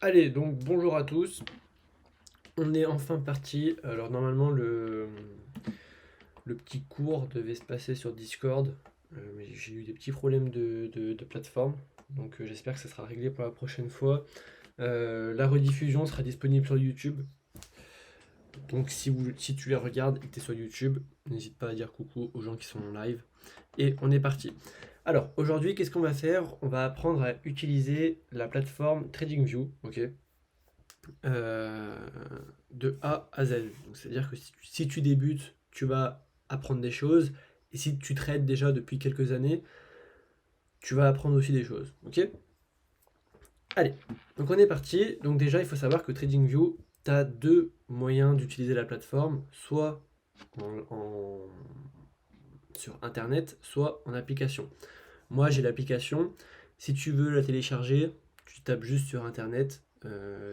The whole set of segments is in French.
Allez, donc bonjour à tous. On est enfin parti. Alors normalement le petit cours devait se passer sur Discord, mais j'ai eu des petits problèmes de plateforme. Donc j'espère que ça sera réglé pour la prochaine fois. La rediffusion sera disponible sur YouTube. Donc si tu les regardes et que tu es sur YouTube, n'hésite pas à dire coucou aux gens qui sont en live. Et on est parti. Alors aujourd'hui, qu'est-ce qu'on va faire? On va apprendre à utiliser la plateforme TradingView. Ok, euh, de A à Z. Donc, c'est-à-dire que si tu débutes, tu vas apprendre des choses. Et si tu trades déjà depuis quelques années, tu vas apprendre aussi des choses. Ok. Allez, donc on est parti. Donc déjà, il faut savoir que TradingView, tu as deux moyens d'utiliser la plateforme, soit sur Internet, soit en application. Moi, j'ai l'application. Si tu veux la télécharger, tu tapes juste sur Internet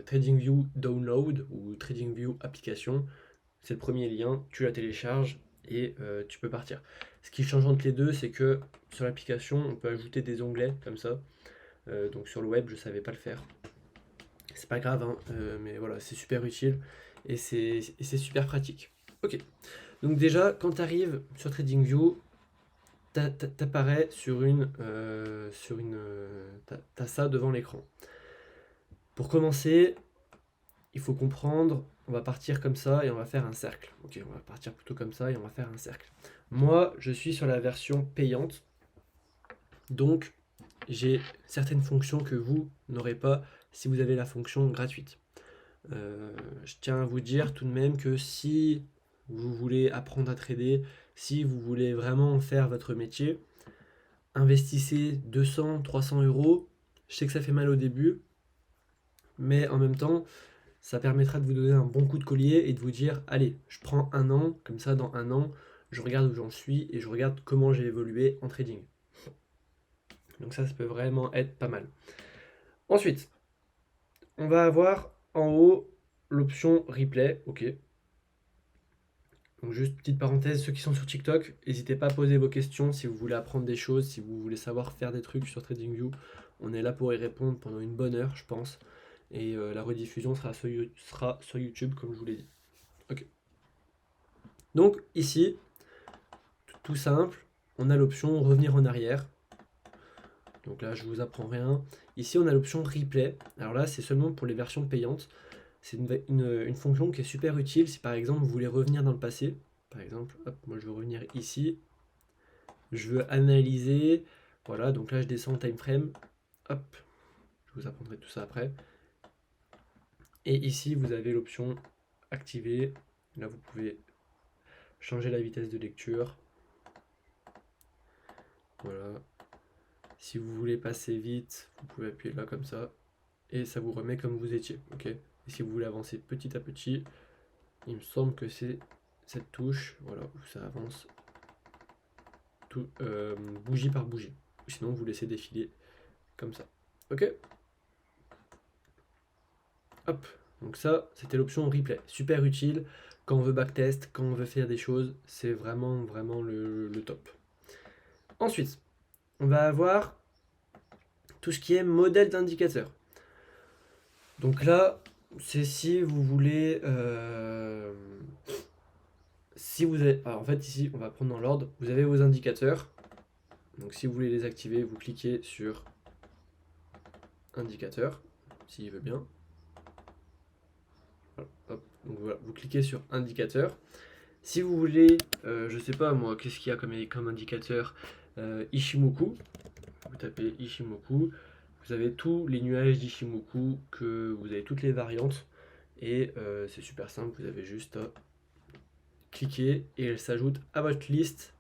TradingView Download ou TradingView Application. C'est le premier lien, tu la télécharges et tu peux partir. Ce qui change entre les deux, c'est que sur l'application, on peut ajouter des onglets comme ça. Donc sur le web, je ne savais pas le faire. C'est pas grave, hein, mais voilà, c'est super utile et c'est super pratique. Ok, donc déjà, quand tu arrives sur TradingView, t'apparais t'as ça devant l'écran. Pour commencer, il faut comprendre, on va partir comme ça et on va faire un cercle. Ok, on va partir plutôt comme ça et on va faire un cercle. Moi, je suis sur la version payante, donc j'ai certaines fonctions que vous n'aurez pas si vous avez la fonction gratuite. Je tiens à vous dire tout de même que si vous voulez apprendre à trader, si vous voulez vraiment en faire votre métier, investissez 200, 300 euros. Je sais que ça fait mal au début, mais en même temps, ça permettra de vous donner un bon coup de collier et de vous dire, allez, je prends un an, comme ça dans un an, je regarde où j'en suis et je regarde comment j'ai évolué en trading. Donc ça peut vraiment être pas mal. Ensuite, on va avoir en haut l'option replay, ok. Donc juste petite parenthèse, ceux qui sont sur TikTok, n'hésitez pas à poser vos questions si vous voulez apprendre des choses, si vous voulez savoir faire des trucs sur TradingView. On est là pour y répondre pendant une bonne heure, je pense. Et la rediffusion sera sur YouTube, comme je vous l'ai dit. Ok. Donc ici, tout simple, on a l'option revenir en arrière. Donc là, je vous apprends rien. Ici, on a l'option replay. Alors là, c'est seulement pour les versions payantes. C'est une fonction qui est super utile si par exemple vous voulez revenir dans le passé. Par exemple, hop, moi je veux revenir ici. Je veux analyser. Voilà, donc là je descends en time frame. Hop, je vous apprendrai tout ça après. Et ici, vous avez l'option activer. Là, vous pouvez changer la vitesse de lecture. Voilà. Si vous voulez passer vite, vous pouvez appuyer là comme ça. Et ça vous remet comme vous étiez. Ok. Et si vous voulez avancer petit à petit, il me semble que c'est cette touche, voilà, où ça avance tout, bougie par bougie. Sinon, vous laissez défiler comme ça. Ok. Hop. Donc ça, c'était l'option replay. Super utile quand on veut backtest, quand on veut faire des choses. C'est vraiment, vraiment le top. Ensuite, on va avoir tout ce qui est modèle d'indicateur. Donc là, c'est si vous voulez... si vous avez... Alors en fait, ici, on va prendre dans l'ordre. Vous avez vos indicateurs. Donc si vous voulez les activer, vous cliquez sur indicateur, s'il veut bien. Voilà, hop. Donc voilà, vous cliquez sur indicateur. Si vous voulez, je sais pas moi, qu'est-ce qu'il y a comme indicateur Ishimoku, vous tapez Ishimoku, vous avez tous les nuages d'Ishimoku, que vous avez toutes les variantes, et c'est super simple, vous avez juste à cliquer et elle s'ajoute à votre liste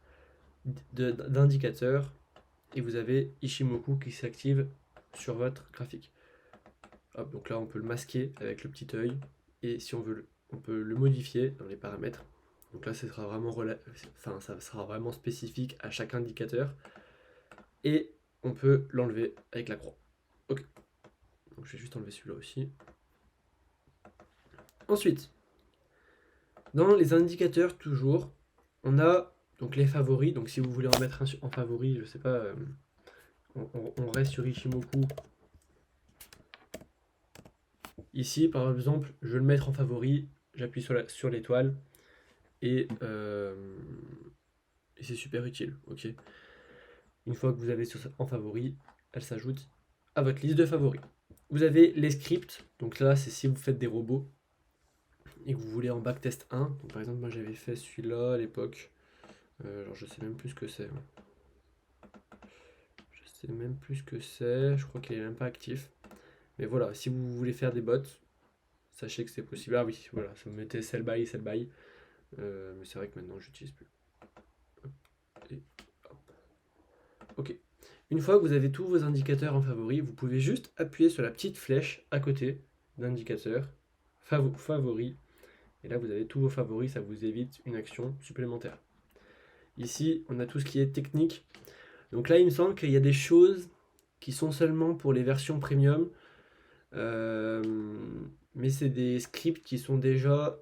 d'indicateurs, et vous avez Ishimoku qui s'active sur votre graphique. Hop, donc là on peut le masquer avec le petit œil, et si on veut, on peut le modifier dans les paramètres. Donc là, ça sera vraiment spécifique à chaque indicateur. Et on peut l'enlever avec la croix. Ok. Donc je vais juste enlever celui-là aussi. Ensuite, dans les indicateurs, toujours, on a donc les favoris. Donc si vous voulez en mettre un en favori, je sais pas, on reste sur Ishimoku. Ici, par exemple, je vais le mettre en favori, j'appuie sur l'étoile et, et c'est super utile. Ok. Une fois que vous avez en favori, elle s'ajoute à votre liste de favoris. Vous avez les scripts, donc là c'est si vous faites des robots et que vous voulez en backtest 1. Donc par exemple, moi j'avais fait celui-là à l'époque. Alors je sais même plus ce que c'est. Je sais même plus ce que c'est. Je crois qu'il est même pas actif. Mais voilà, si vous voulez faire des bots, sachez que c'est possible. Ah oui, voilà, ça vous mettez sell by, sell by. Mais c'est vrai que maintenant j'utilise plus. Et hop. Ok. Une fois que vous avez tous vos indicateurs en favori, vous pouvez juste appuyer sur la petite flèche à côté d'indicateur favori. Et là, vous avez tous vos favoris, ça vous évite une action supplémentaire. Ici, on a tout ce qui est technique. Donc là, il me semble qu'il y a des choses qui sont seulement pour les versions premium. Mais c'est des scripts qui sont déjà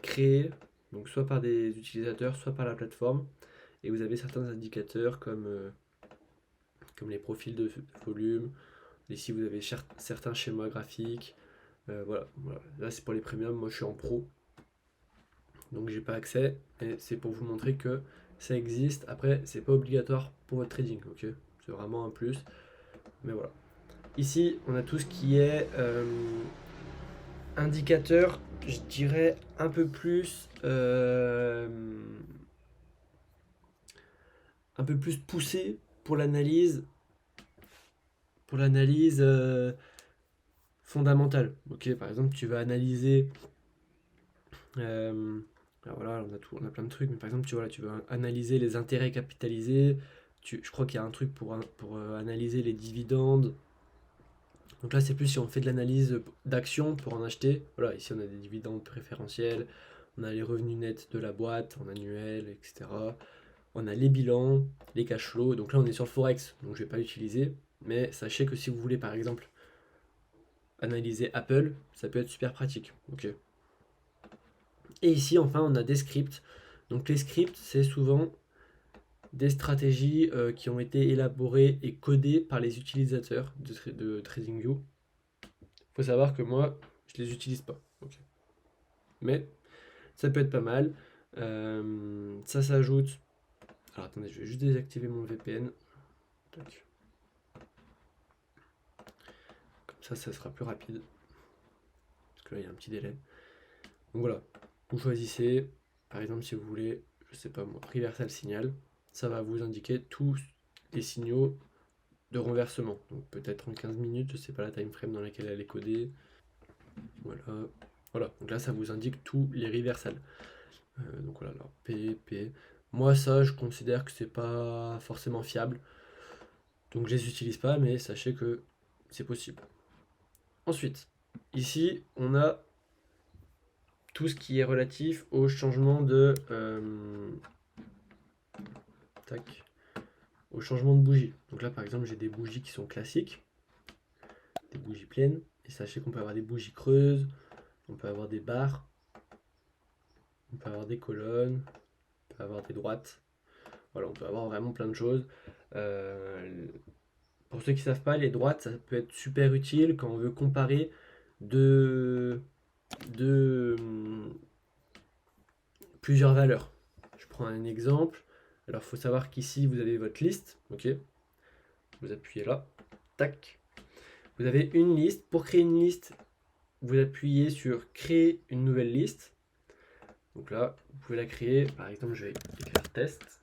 créés, donc soit par des utilisateurs, soit par la plateforme. Et vous avez certains indicateurs comme les profils de volume. Ici, vous avez certains schémas graphiques. Voilà. Là, c'est pour les premiums. Moi, je suis en pro. Donc, j'ai pas accès. Et c'est pour vous montrer que ça existe. Après, c'est pas obligatoire pour votre trading. Ok, c'est vraiment un plus. Mais voilà. Ici, on a tout ce qui est indicateur, je dirais un peu plus poussé pour l'analyse fondamentale. Ok, par exemple, tu vas analyser alors voilà, on a plein de trucs, mais par exemple, tu vas analyser les intérêts capitalisés. Je crois qu'il y a un truc pour analyser les dividendes. Donc là, c'est plus si on fait de l'analyse d'actions pour en acheter. Voilà, ici on a des dividendes préférentiels, on a les revenus nets de la boîte en annuel, etc. On a les bilans, les cash flows. Donc là, on est sur le Forex, donc je ne vais pas l'utiliser. Mais sachez que si vous voulez, par exemple, analyser Apple, ça peut être super pratique. Ok. Et ici, enfin, on a des scripts. Donc les scripts, c'est souvent des stratégies qui ont été élaborées et codées par les utilisateurs de TradingView. Faut savoir que moi, je les utilise pas. Ok. Mais ça peut être pas mal. Ça s'ajoute. Alors attendez, je vais juste désactiver mon VPN. Tac. Comme ça sera plus rapide. Parce que là, il y a un petit délai. Donc voilà, vous choisissez, par exemple, si vous voulez, je sais pas moi, reversal signal. Ça va vous indiquer tous les signaux de renversement. Donc peut-être en 15 minutes, je sais pas la time frame dans laquelle elle est codée. Voilà. Voilà, donc là ça vous indique tous les reversals. Donc voilà, alors P, P. Moi ça je considère que c'est pas forcément fiable. Donc je les utilise pas, mais sachez que c'est possible. Ensuite, ici on a tout ce qui est relatif au changement tac, au changement de bougie. Donc là par exemple j'ai des bougies qui sont classiques, des bougies pleines, et sachez qu'on peut avoir des bougies creuses, on peut avoir des barres, on peut avoir des colonnes, on peut avoir des droites. Voilà, on peut avoir vraiment plein de choses. Pour ceux qui ne savent pas, les droites, ça peut être super utile quand on veut comparer de, de plusieurs valeurs. Je prends un exemple. Alors, il faut savoir qu'ici, vous avez votre liste. Ok. Vous appuyez là. Tac. Vous avez une liste. Pour créer une liste, vous appuyez sur créer une nouvelle liste. Donc là, vous pouvez la créer. Par exemple, je vais écrire test.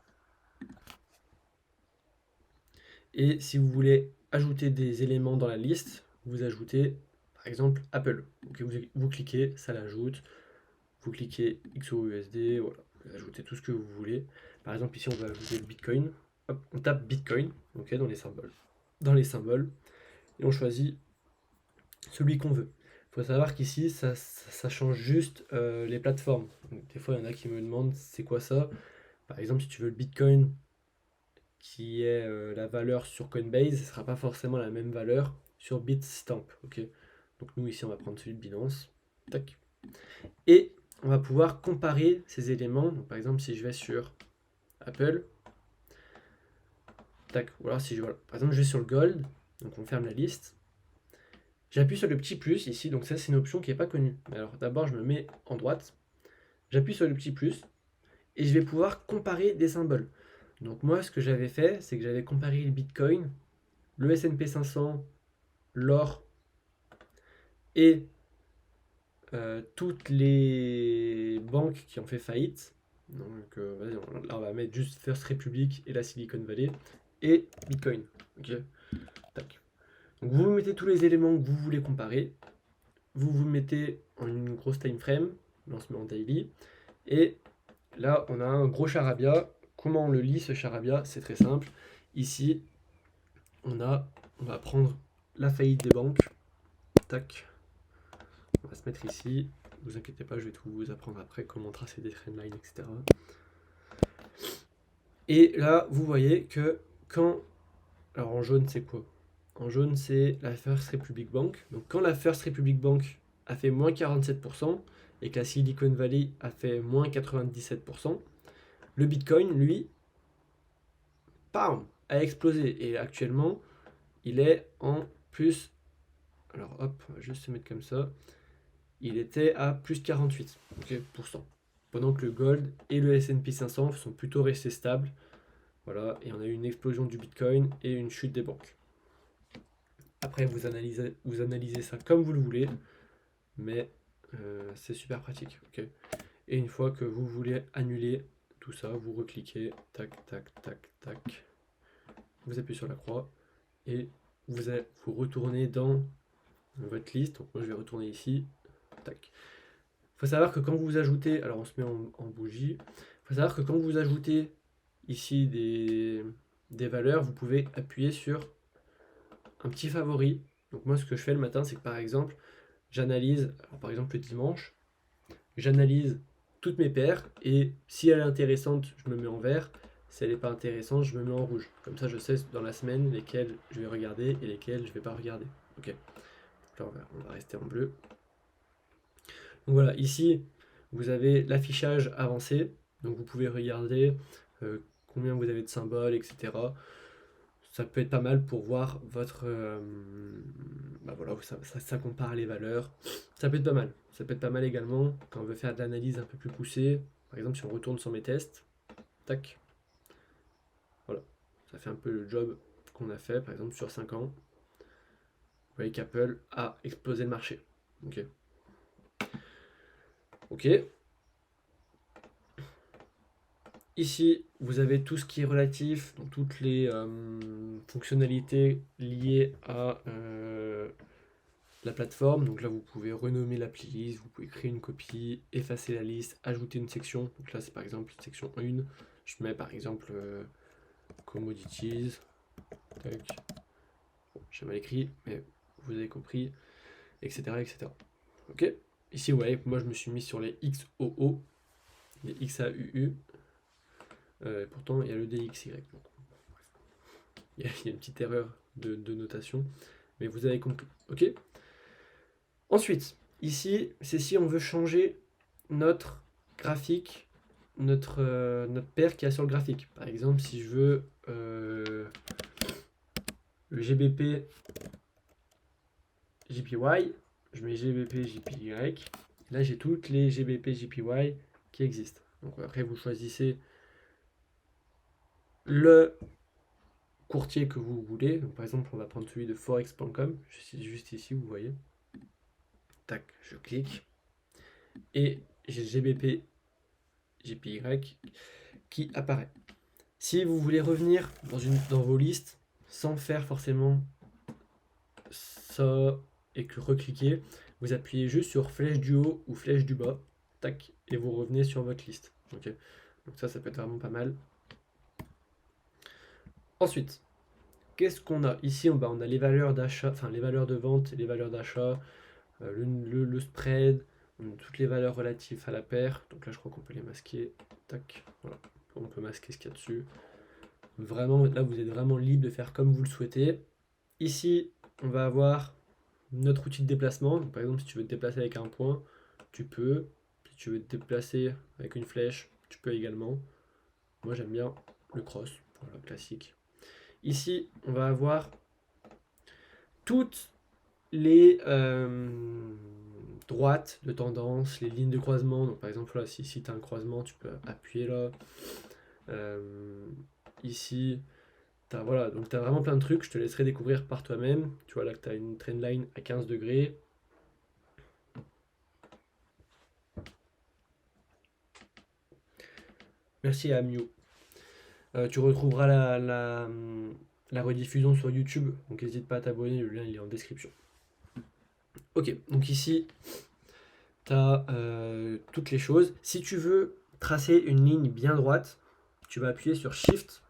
Et si vous voulez ajouter des éléments dans la liste, vous ajoutez par exemple Apple. Donc vous cliquez, ça l'ajoute. Vous cliquez XOUSD, voilà. Vous ajoutez tout ce que vous voulez. Par exemple, ici, on va ajouter le Bitcoin. Hop, on tape Bitcoin, ok, dans les symboles. Dans les symboles. Et on choisit celui qu'on veut. Il faut savoir qu'ici, ça change juste les plateformes. Donc, des fois, il y en a qui me demandent c'est quoi ça. Par exemple, si tu veux le Bitcoin qui est la valeur sur Coinbase, ce ne sera pas forcément la même valeur sur Bitstamp. Ok. Donc nous ici on va prendre celui de Binance. Tac. Et on va pouvoir comparer ces éléments. Donc, par exemple si je vais sur Apple, tac, ou alors si je voilà. Par exemple je vais sur le Gold, donc on ferme la liste. J'appuie sur le petit plus ici, donc ça c'est une option qui n'est pas connue. Mais alors d'abord je me mets en droite, j'appuie sur le petit plus et je vais pouvoir comparer des symboles. Donc moi ce que j'avais fait, c'est que j'avais comparé le Bitcoin, le S&P 500, l'or et toutes les banques qui ont fait faillite. Donc là on va mettre juste First Republic et la Silicon Valley et Bitcoin. Ok. Tac. Donc vous mettez tous les éléments que vous voulez comparer, vous mettez en une grosse time frame, là on se met en daily, et là on a un gros charabia. Comment on le lit ce charabia? C'est très simple. Ici on va prendre la faillite des banques. Tac. On va se mettre ici. Vous inquiétez pas, je vais tout vous apprendre après comment tracer des trendlines, etc. Et là, vous voyez que quand... Alors en jaune, c'est quoi? En jaune, c'est la First Republic Bank. Donc quand la First Republic Bank a fait moins 47% et que la Silicon Valley a fait moins 97%, le Bitcoin, lui, bam, a explosé. Et actuellement, il est en plus... Alors hop, on va juste se mettre comme ça. Il était à plus 48%. Okay, pendant que le gold et le S&P 500 sont plutôt restés stables. Voilà, et on a eu une explosion du Bitcoin et une chute des banques. Après, vous analysez ça comme vous le voulez, mais c'est super pratique. Okay. Et une fois que vous voulez annuler tout ça, vous recliquez, tac, tac, tac, tac. Vous appuyez sur la croix et vous retournez dans votre liste. Donc moi, je vais retourner ici. Tac. Il faut savoir que quand vous ajoutez, alors on se met en bougie, il faut savoir que quand vous ajoutez ici des valeurs, vous pouvez appuyer sur un petit favori. Donc moi ce que je fais le matin, c'est que par exemple, j'analyse, par exemple le dimanche, j'analyse toutes mes paires et si elle est intéressante, je me mets en vert. Si elle n'est pas intéressante, je me mets en rouge. Comme ça, je sais dans la semaine lesquelles je vais regarder et lesquelles je ne vais pas regarder. Ok. Donc là, on va rester en bleu. Donc voilà, ici, vous avez l'affichage avancé. Donc vous pouvez regarder combien vous avez de symboles, etc. Ça peut être pas mal pour voir votre... bah voilà, ça compare les valeurs. Ça peut être pas mal. Ça peut être pas mal également quand on veut faire de l'analyse un peu plus poussée. Par exemple, si on retourne sur mes tests, tac, voilà. Ça fait un peu le job qu'on a fait, par exemple, sur 5 ans. Vous voyez qu'Apple a explosé le marché. Ok. Ok. Ici, vous avez tout ce qui est relatif, donc toutes les fonctionnalités liées à la plateforme. Donc là, vous pouvez renommer l'appli liste, vous pouvez créer une copie, effacer la liste, ajouter une section. Donc là, c'est par exemple une section 1. Je mets par exemple commodities. Tac. Bon, j'ai mal écrit, mais vous avez compris, etc. etc. Ok. Ici, vous voyez, moi, je me suis mis sur les XOO, les XAUU. Pourtant, il y a le DXY. Donc, il y a une petite erreur de notation, mais vous avez compris. Ok. Ensuite, ici, c'est si on veut changer notre graphique, notre paire qui a sur le graphique. Par exemple, si je veux le GBP JPY, je mets GBP JPY. Là, j'ai toutes les GBP JPY qui existent. Donc après, vous choisissez le courtier que vous voulez. Donc, par exemple, on va prendre celui de forex.com. Juste ici, vous voyez. Tac, je clique. Et j'ai GBP JPY qui apparaît. Si vous voulez revenir dans vos listes sans faire forcément ça et que recliquer, vous appuyez juste sur flèche du haut ou flèche du bas, tac, et vous revenez sur votre liste. Okay. Donc ça peut être vraiment pas mal. Ensuite, qu'est-ce qu'on a ici? On a les valeurs d'achat, enfin les valeurs de vente et les valeurs d'achat, le spread, on a toutes les valeurs relatives à la paire. Donc là, je crois qu'on peut les masquer. Tac, voilà. On peut masquer ce qu'il y a dessus. Vraiment, là, vous êtes vraiment libre de faire comme vous le souhaitez. Ici, on va avoir notre outil de déplacement. Donc, par exemple, si tu veux te déplacer avec un point, tu peux. Si tu veux te déplacer avec une flèche, tu peux également. Moi, j'aime bien le cross, voilà, classique. Ici, on va avoir toutes les droites de tendance, les lignes de croisement. Donc par exemple là, si tu as un croisement, tu peux appuyer là. Ici, voilà, donc tu as vraiment plein de trucs, je te laisserai découvrir par toi-même. Tu vois là que tu as une trendline à 15 degrés. Merci à Mio. Tu retrouveras la rediffusion sur YouTube, donc n'hésite pas à t'abonner, le lien il est en description. Ok, donc ici, tu as toutes les choses. Si tu veux tracer une ligne bien droite, tu vas appuyer sur Shift,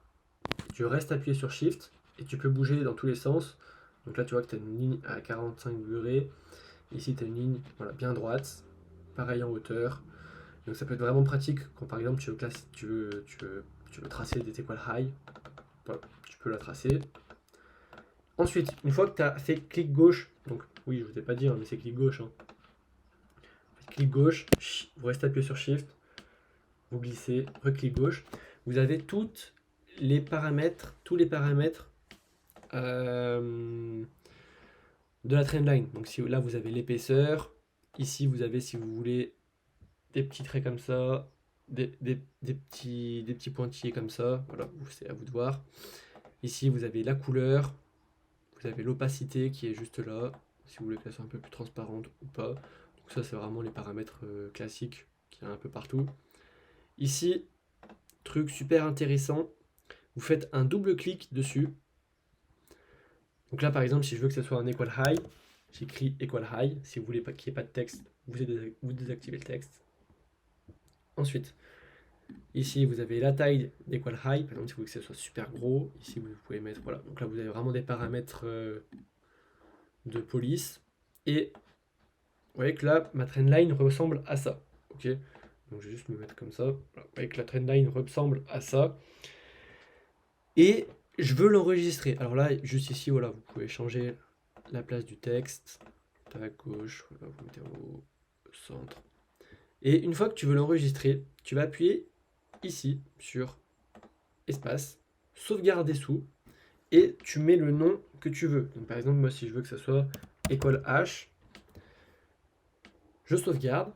tu restes appuyé sur Shift, et tu peux bouger dans tous les sens. Donc là, tu vois que tu as une ligne à 45 degrés. Ici, tu as une ligne voilà, bien droite, pareil en hauteur. Donc ça peut être vraiment pratique quand par exemple tu veux tracer des étoiles high. Voilà, tu peux la tracer. Ensuite, une fois que tu as fait clic gauche, donc oui, je ne vous ai pas dit, hein, mais c'est clic gauche. Hein. Clic gauche, vous restez appuyé sur Shift, vous glissez, reclic gauche. Vous avez tous les paramètres de la trendline. Donc si, là, vous avez l'épaisseur. Ici, vous avez, si vous voulez, des petits traits comme ça, des petits pointillés comme ça. Voilà, c'est à vous de voir. Ici, vous avez la couleur. Vous avez l'opacité qui est juste là, si vous voulez qu'elle soit un peu plus transparente ou pas. Donc ça, c'est vraiment les paramètres classiques qu'il y a un peu partout. Ici, truc super intéressant, vous faites un double clic dessus. Donc là, par exemple, si je veux que ce soit un equal high, j'écris equal high. Si vous voulez pas qu'il n'y ait pas de texte, vous désactivez le texte. Ensuite, ici, vous avez la taille d'equal high. Par exemple, si vous voulez que ce soit super gros, ici, vous pouvez mettre, voilà. Donc là, vous avez vraiment des paramètres de police. Et vous voyez que là, ma trendline ressemble à ça. Ok. Donc je vais juste me mettre comme ça. Voilà. Vous voyez que la trendline ressemble à ça. Et je veux l'enregistrer. Alors là, juste ici, voilà, vous pouvez changer la place du texte. À gauche, voilà, vous mettez au centre. Et une fois que tu veux l'enregistrer, tu vas appuyer ici sur espace, sauvegarder sous, et tu mets le nom que tu veux. Donc par exemple, moi si je veux que ça soit école H, je sauvegarde,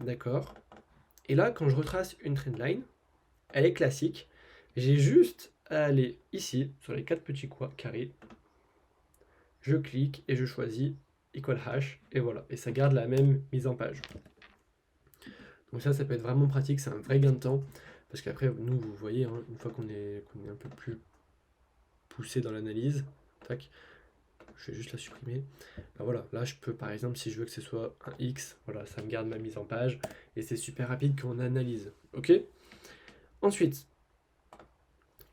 d'accord. Et là, quand je retrace une trendline, elle est classique. J'ai juste à aller ici, sur les 4 petits carrés. Je clique et je choisis equal hash. Et voilà. Et ça garde la même mise en page. Donc ça peut être vraiment pratique. C'est un vrai gain de temps. Parce qu'après, nous, vous voyez, hein, une fois qu'on est un peu plus poussé dans l'analyse, tac, je vais juste la supprimer. Ben voilà, là je peux par exemple, si je veux que ce soit un X, voilà, ça me garde ma mise en page. Et c'est super rapide quand on analyse. Ok. Ensuite,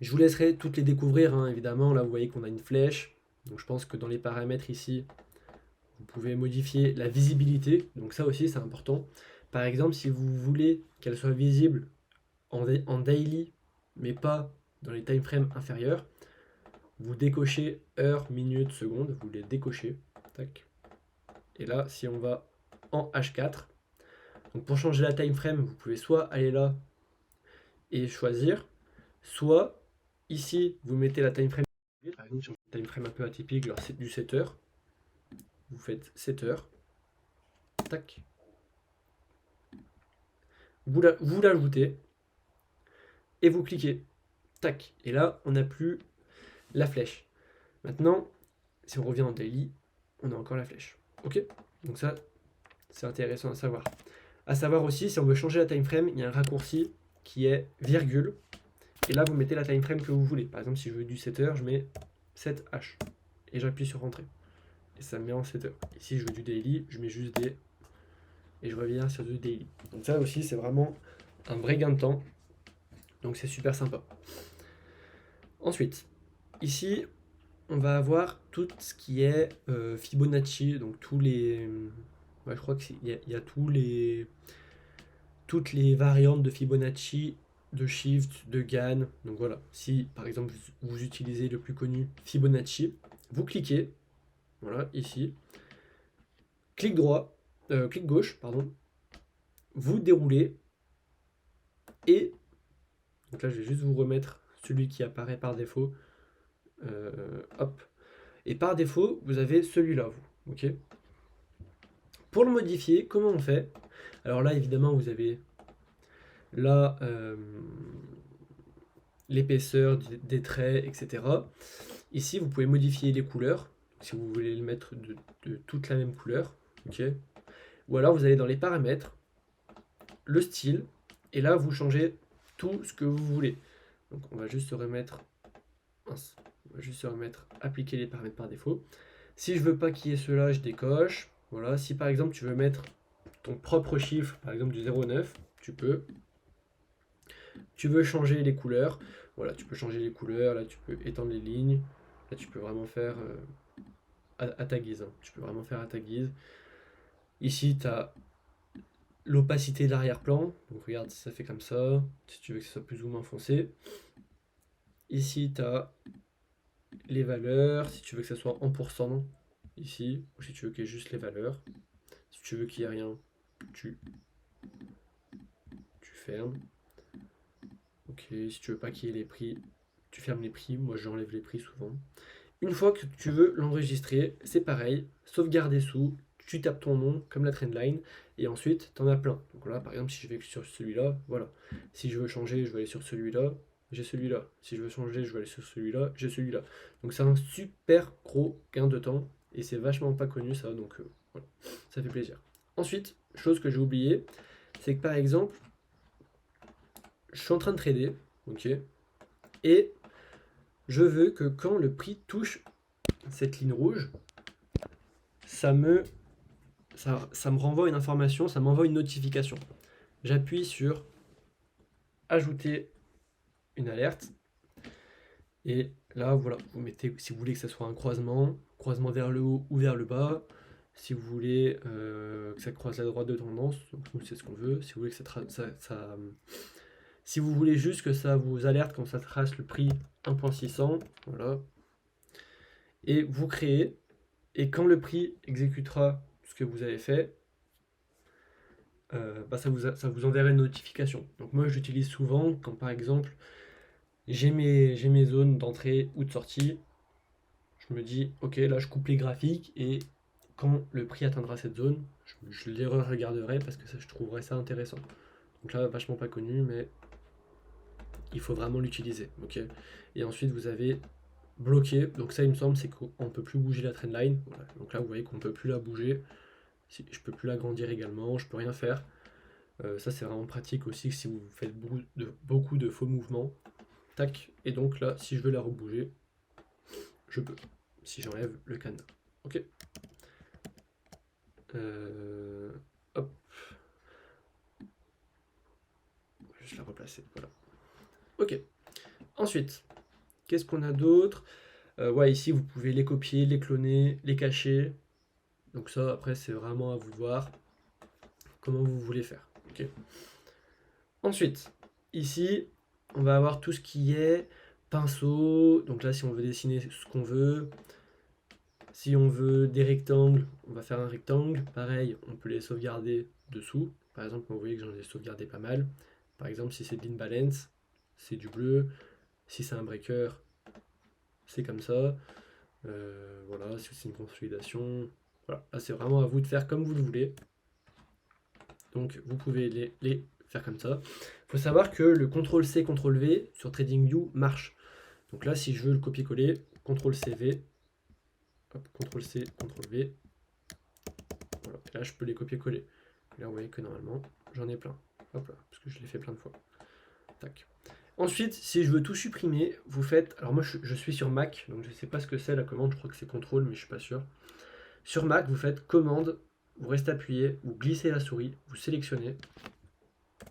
je vous laisserai toutes les découvrir, hein, évidemment. Là, vous voyez qu'on a une flèche. Donc, je pense que dans les paramètres ici, vous pouvez modifier la visibilité. Donc, ça aussi, c'est important. Par exemple, si vous voulez qu'elle soit visible en daily, mais pas dans les time frames inférieurs, vous décochez heure, minute, seconde. Vous les décochez. Tac. Et là, si on va en H4, donc pour changer la time frame, vous pouvez soit aller là et choisir, soit ici, vous mettez la time frame. Par exemple, sur un time frame un peu atypique, genre du 7 heures, vous faites 7 heures, tac, vous l'ajoutez et vous cliquez, tac, et là on n'a plus la flèche. Maintenant, si on revient en daily, on a encore la flèche. Ok. Donc ça, c'est intéressant à savoir. À savoir aussi, si on veut changer la time frame, il y a un raccourci qui est virgule. Et là, vous mettez la time frame que vous voulez. Par exemple, si je veux du 7 heures, je mets 7H. Et j'appuie sur Entrée. Et ça me met en 7 heures. Et si je veux du daily, je mets juste des. Et je reviens sur du daily. Donc ça aussi, c'est vraiment un vrai gain de temps. Donc c'est super sympa. Ensuite, ici, on va avoir tout ce qui est Fibonacci. Donc tous les. Ouais, je crois qu'il y a toutes les variantes de Fibonacci, de Shift, de Gann. Donc voilà, si par exemple vous utilisez le plus connu Fibonacci, vous cliquez, voilà, ici, clic droit, clic gauche, pardon, vous déroulez, et donc là je vais juste vous remettre celui qui apparaît par défaut, hop, et par défaut vous avez celui-là, vous. ok. Pour le modifier, comment on fait? Alors là, évidemment, vous avez là l'épaisseur des traits, etc. Ici, vous pouvez modifier les couleurs, si vous voulez le mettre de toute la même couleur, ok. Ou alors, vous allez dans les paramètres, le style, et là, vous changez tout ce que vous voulez. Donc, on va juste se remettre, appliquer les paramètres par défaut. Si je veux pas qu'il y ait cela, je décoche. Voilà. Si par exemple, tu veux mettre ton propre chiffre, par exemple du 0,9, tu peux. Tu veux changer les couleurs, voilà, tu peux changer les couleurs, là tu peux étendre les lignes, là tu peux vraiment faire à ta guise, hein. Tu peux vraiment faire à ta guise. Ici tu as l'opacité de l'arrière-plan, donc regarde, ça fait comme ça, si tu veux que ce soit plus ou moins foncé. Ici tu as les valeurs, si tu veux que ce soit en pourcent, ici, ou si tu veux qu'il y ait juste les valeurs. Si tu veux qu'il n'y ait rien, tu fermes. Ok, si tu veux pas qu'il y ait les prix, tu fermes les prix. Moi j'enlève les prix souvent. Une fois que tu veux l'enregistrer, c'est pareil, sauvegarder sous, tu tapes ton nom comme la trendline, et ensuite tu en as plein. Donc là par exemple si je vais sur celui-là, voilà. Si je veux changer, je vais aller sur celui-là, j'ai celui-là. Si je veux changer, je vais aller sur celui-là, j'ai celui-là. Donc c'est un super gros gain de temps, et c'est vachement pas connu ça, donc voilà, ça fait plaisir. Ensuite, chose que j'ai oublié, c'est que par exemple, je suis en train de trader, ok, et je veux que quand le prix touche cette ligne rouge, ça me renvoie une information, ça m'envoie une notification. J'appuie sur ajouter une alerte. Et là, voilà, vous mettez, si vous voulez que ça soit un croisement vers le haut ou vers le bas. Si vous voulez que ça croise la droite de tendance, donc nous c'est ce qu'on veut. Si vous voulez que si vous voulez juste que ça vous alerte quand ça trace le prix 1.600, voilà. Et vous créez, et quand le prix exécutera ce que vous avez fait, ça vous enverra une notification. Donc moi j'utilise souvent quand par exemple j'ai mes zones d'entrée ou de sortie, je me dis ok là je coupe les graphiques et quand le prix atteindra cette zone, je les regarderai parce que ça, je trouverais ça intéressant. Donc là vachement pas connu mais il faut vraiment l'utiliser. Ok. Et ensuite vous avez bloqué, donc ça il me semble c'est qu'on peut plus bouger la trendline. Voilà. Donc là vous voyez qu'on peut plus la bouger. Je peux plus l'agrandir également, je peux rien faire. Ça c'est vraiment pratique aussi si vous faites beaucoup de faux mouvements. Tac, et donc là si je veux la rebouger, je peux. Si j'enlève le cadenas. Ok. Hop. Je vais juste la replacer. Voilà. Ok. Ensuite, qu'est-ce qu'on a d'autre? Ouais, ici vous pouvez les copier, les cloner, les cacher. Donc ça après c'est vraiment à vous de voir comment vous voulez faire. Ok. Ensuite, ici, on va avoir tout ce qui est pinceau. Donc là, si on veut dessiner ce qu'on veut, si on veut des rectangles, on va faire un rectangle. Pareil, on peut les sauvegarder dessous. Par exemple, vous voyez que j'en ai sauvegardé pas mal. Par exemple, si c'est de l'imbalance, c'est du bleu. Si c'est un breaker, c'est comme ça. Voilà, si c'est une consolidation. Voilà, là c'est vraiment à vous de faire comme vous le voulez. Donc vous pouvez les faire comme ça. Il faut savoir que le CTRL-C, CTRL-V sur TradingView marche. Donc là, si je veux le copier-coller, CTRL-C-V, CTRL-C, CTRL-V, voilà. Et là, je peux les copier-coller. Là, vous voyez que normalement, j'en ai plein. Hop là, parce que je l'ai fait plein de fois. Tac. Ensuite, si je veux tout supprimer, vous faites... Alors moi, je suis sur Mac, donc je ne sais pas ce que c'est la commande, je crois que c'est CTRL, mais je ne suis pas sûr. Sur Mac, vous faites commande, vous restez appuyé, vous glissez la souris, vous sélectionnez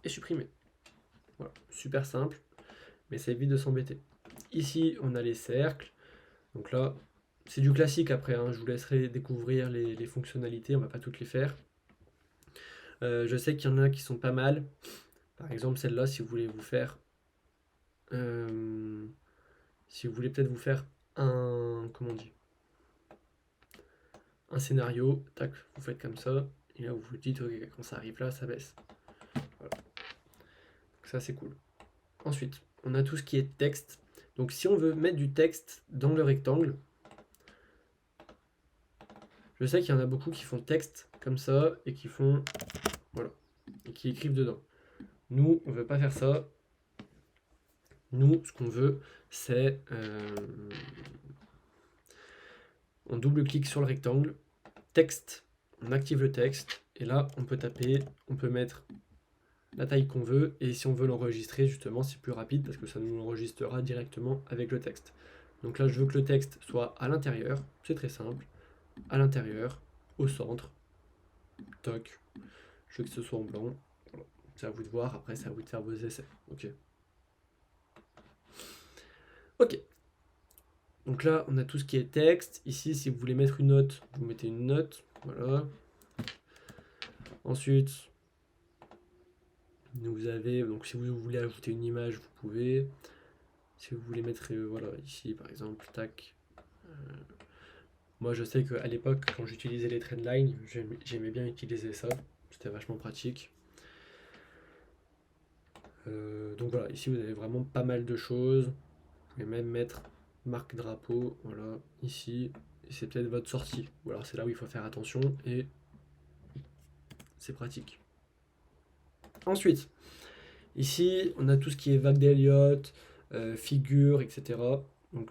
et supprimez. Voilà, super simple, mais ça évite de s'embêter. Ici, on a les cercles. Donc là, c'est du classique après, hein. Je vous laisserai découvrir les fonctionnalités, on va pas toutes les faire. Je sais qu'il y en a qui sont pas mal. Par exemple, celle-là, si vous voulez vous faire... si vous voulez peut-être vous faire un... Comment on dit? Un scénario, tac, vous faites comme ça. Et là, vous vous dites, ok, quand ça arrive là, ça baisse. Voilà. Donc ça, c'est cool. Ensuite, on a tout ce qui est texte. Donc si on veut mettre du texte dans le rectangle, Je sais qu'il y en a beaucoup qui font texte comme ça et qui font, voilà, et qui écrivent dedans. Nous, on veut pas faire ça. Nous, ce qu'on veut, c'est on double-clique sur le rectangle, texte, on active le texte, et là, on peut taper, on peut mettre la taille qu'on veut, et si on veut l'enregistrer, justement, c'est plus rapide parce que ça nous l'enregistrera directement avec le texte. Donc là, je veux que le texte soit à l'intérieur, c'est très simple, à l'intérieur, au centre, toc, je veux que ce soit en blanc, voilà. C'est à vous de voir, après c'est à vous de faire vos essais, ok. Ok, donc là, on a tout ce qui est texte. Ici, si vous voulez mettre une note, vous mettez une note. Voilà. Ensuite, vous avez, donc si vous voulez ajouter une image, vous pouvez. Si vous voulez mettre, voilà, ici par exemple, tac. Moi, je sais qu'à l'époque, quand j'utilisais les trendlines, j'aimais bien utiliser ça. C'était vachement pratique. Donc voilà, ici vous avez vraiment pas mal de choses. Vous pouvez même mettre marque drapeau, voilà, ici. Et c'est peut-être votre sortie. Ou alors c'est là où il faut faire attention et c'est pratique. Ensuite, ici, on a tout ce qui est vague d'Elliott, figure, etc. Donc,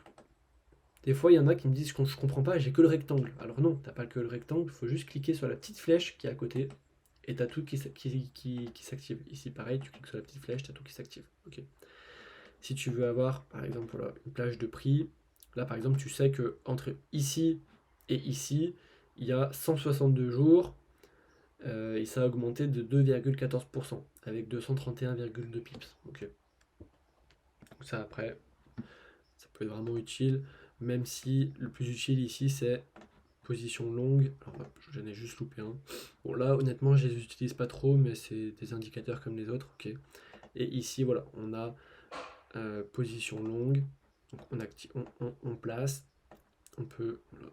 des fois, il y en a qui me disent que je comprends pas, j'ai que le rectangle. Alors non, t'as pas que le rectangle, il faut juste cliquer sur la petite flèche qui est à côté et t'as tout qui s'active. Ici, pareil, tu cliques sur la petite flèche, t'as tout qui s'active. Ok. Si tu veux avoir, par exemple, voilà, une plage de prix, là, par exemple, tu sais que entre ici et ici, il y a 162 jours, et ça a augmenté de 2,14% avec 231,2 pips. Ok. Donc ça après, ça peut être vraiment utile, même si le plus utile ici c'est position longue. Alors hop, j'en ai juste loupé un. Bon là honnêtement je les utilise pas trop, mais c'est des indicateurs comme les autres. Ok. Et ici voilà, on a position longue. Donc on, active, on place, on peut voilà,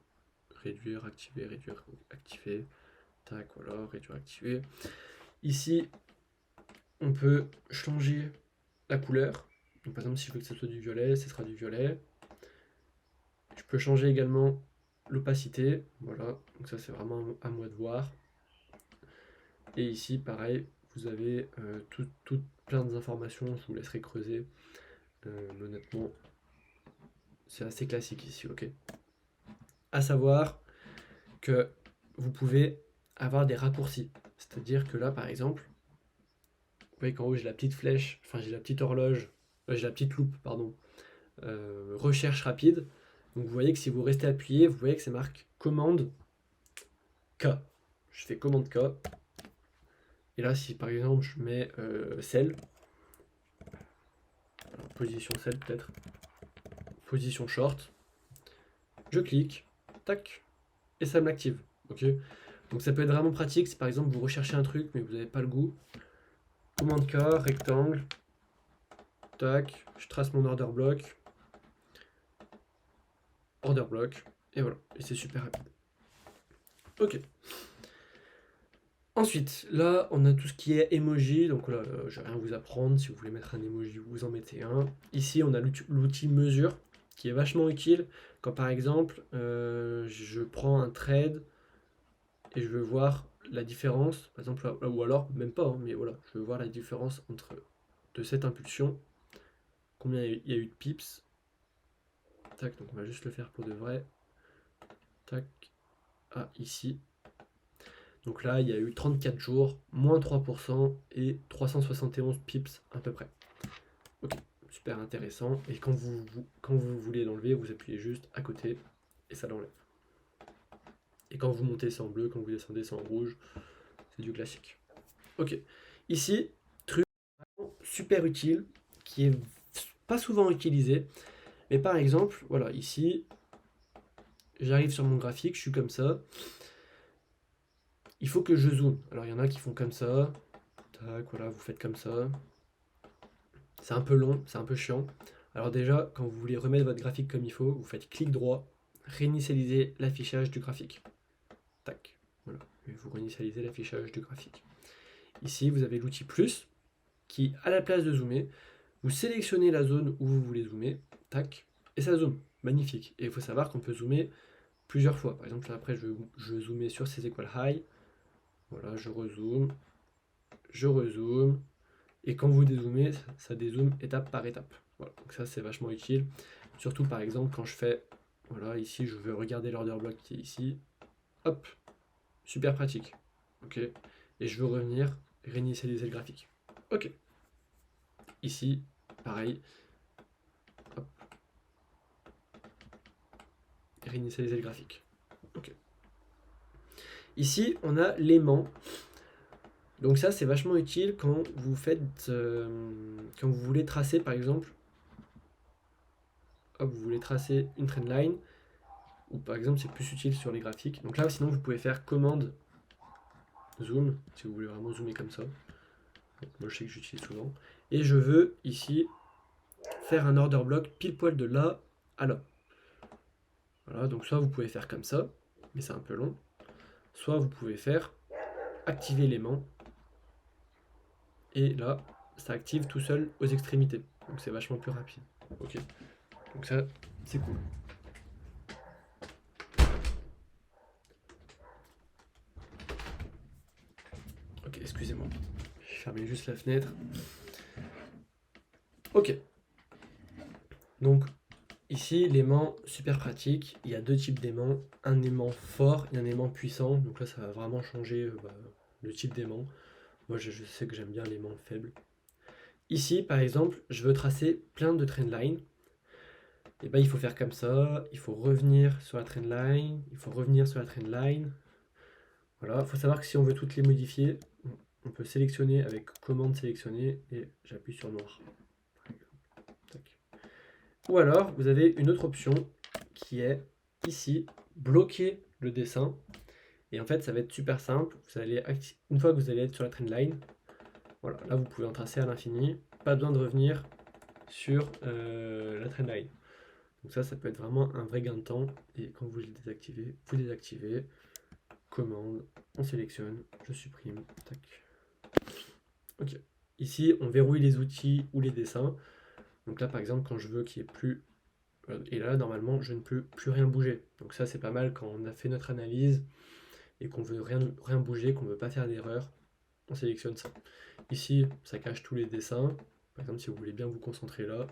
réduire, activer, réduire, activer. Tac, voilà, réduire, activer. Ici, on peut changer la couleur. Donc, par exemple, si je veux que ce soit du violet, ce sera du violet. Je peux changer également l'opacité. Voilà, donc ça c'est vraiment à moi de voir. Et ici, pareil, vous avez tout plein d'informations. Je vous laisserai creuser. Mais honnêtement, c'est assez classique ici, ok. À savoir que vous pouvez avoir des raccourcis. C'est-à-dire que là, par exemple, vous voyez qu'en haut j'ai la petite flèche, enfin j'ai la petite horloge, j'ai la petite loupe, pardon, recherche rapide. Donc vous voyez que si vous restez appuyé, vous voyez que c'est marqué commande K. Je fais commande K. Et là, si par exemple je mets cell, position cell peut-être, position short, je clique, tac, et ça me l'active. Ok. Donc ça peut être vraiment pratique si par exemple vous recherchez un truc mais vous n'avez pas le goût. Commande K, rectangle, tac, je trace mon order block, et voilà, et c'est super rapide. Ok. Ensuite, là, on a tout ce qui est emoji. Donc là, je vais rien vous apprendre. Si vous voulez mettre un emoji, vous en mettez un. Ici, on a l'outil mesure qui est vachement utile quand, par exemple, je prends un trade et je veux voir la différence. Par exemple, ou alors, même pas, hein, mais voilà, je veux voir la différence entre de cette impulsion, combien il y a eu de pips. Tac, donc on va juste le faire pour de vrai. Tac, ici. Donc là, il y a eu 34 jours, moins 3% et 371 pips à peu près. Ok, super intéressant. Et quand vous voulez l'enlever, vous appuyez juste à côté et ça l'enlève. Et quand vous montez, c'est en bleu, quand vous descendez, c'est en rouge. C'est du classique. Ok, ici, truc super utile qui est pas souvent utilisé. Mais par exemple, voilà, ici, j'arrive sur mon graphique, je suis comme ça. Il faut que je zoome. Alors il y en a qui font comme ça. Tac, voilà, vous faites comme ça. C'est un peu long, c'est un peu chiant. Alors déjà, quand vous voulez remettre votre graphique comme il faut, vous faites clic droit, réinitialiser l'affichage du graphique. Tac, voilà, et vous réinitialisez l'affichage du graphique. Ici, vous avez l'outil plus, qui, à la place de zoomer, vous sélectionnez la zone où vous voulez zoomer, tac, et ça zoome. Magnifique. Et il faut savoir qu'on peut zoomer plusieurs fois. Par exemple, là, après, je veux zoomer sur ces equal high. Voilà, je rezoome, je rezoome. Et quand vous dézoomez, ça dézoome étape par étape. Voilà, donc ça, c'est vachement utile. Surtout, par exemple, quand je fais... Voilà, ici, je veux regarder l'order block qui est ici. Hop, super pratique. Ok. Et je veux revenir, réinitialiser le graphique. Ok. Ici, pareil. Hop. Réinitialiser le graphique. Ok. Ici, on a l'aimant. Donc ça, c'est vachement utile quand vous faites, quand vous voulez tracer, par exemple, hop, vous voulez tracer une trendline, ou par exemple, c'est plus utile sur les graphiques. Donc là, sinon, vous pouvez faire commande zoom, si vous voulez vraiment zoomer comme ça. Donc, moi, je sais que j'utilise souvent. Et je veux ici faire un order block pile poil de là à là. Voilà, donc soit vous pouvez faire comme ça, mais c'est un peu long. Soit vous pouvez faire activer l'aimant. Et là, ça active tout seul aux extrémités. Donc c'est vachement plus rapide. Ok. Donc ça, c'est cool. Ok, excusez-moi. Je fermais juste la fenêtre. Ok. Donc ici, l'aimant, super pratique. Il y a deux types d'aimants. Un aimant fort et un aimant puissant. Donc là, ça va vraiment changer le type d'aimant. Moi, je sais que j'aime bien l'aimant faible. Ici, par exemple, je veux tracer plein de trendlines. Et ben, il faut faire comme ça. Il faut revenir sur la trendline. Il faut revenir sur la trendline. Voilà, il faut savoir que si on veut toutes les modifier, on peut sélectionner avec commande sélectionner et j'appuie sur noir. Tac. Ou alors, vous avez une autre option qui est ici, bloquer le dessin. Et en fait, ça va être super simple. Vous allez une fois que vous allez être sur la trendline, voilà, là vous pouvez en tracer à l'infini. Pas besoin de revenir sur la trendline. Donc ça peut être vraiment un vrai gain de temps. Et quand vous le désactivez, vous désactivez. Commande, on sélectionne, je supprime, tac. Ok. Ici, on verrouille les outils ou les dessins. Donc là, par exemple, quand je veux qu'il n'y ait plus... Et là, normalement, je ne peux plus rien bouger. Donc ça, c'est pas mal quand on a fait notre analyse et qu'on veut rien bouger, qu'on ne veut pas faire d'erreur. On sélectionne ça. Ici, ça cache tous les dessins. Par exemple, si vous voulez bien vous concentrer là.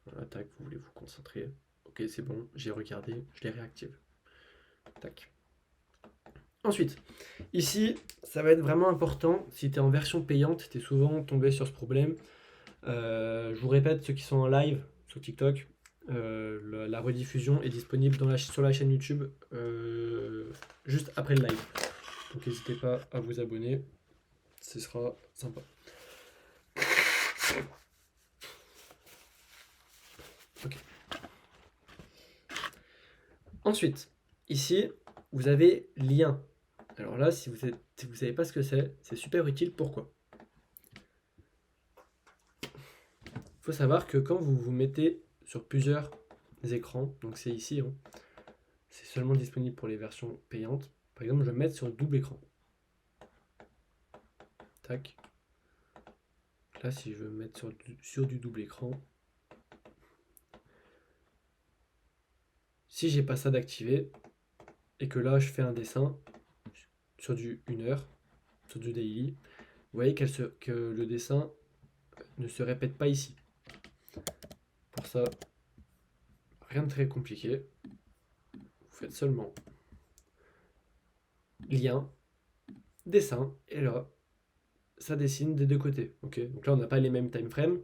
Voilà, tac, vous voulez vous concentrer. Ok, c'est bon, j'ai regardé, je les réactive. Tac. Ensuite, ici, ça va être vraiment important. Si tu es en version payante, tu es souvent tombé sur ce problème. Je vous répète, ceux qui sont en live sur TikTok, la rediffusion est disponible sur la chaîne YouTube juste après le live. Donc n'hésitez pas à vous abonner, ce sera sympa. Ok. Ensuite, ici, vous avez lien. Alors là, si vous ne savez pas ce que c'est super utile. Pourquoi ? Il faut savoir que quand vous vous mettez sur plusieurs écrans, donc c'est ici, hein, c'est seulement disponible pour les versions payantes. Par exemple, je vais me mettre sur double écran. Tac. Là, si je veux me mettre sur du double écran, si j'ai pas ça d'activé, et que là, je fais un dessin sur du 1 heure, sur du daily, vous voyez que le dessin ne se répète pas ici. Pour ça, rien de très compliqué. Vous faites seulement lien, dessin, et là, ça dessine des deux côtés. Okay, donc là, on n'a pas les mêmes time frames,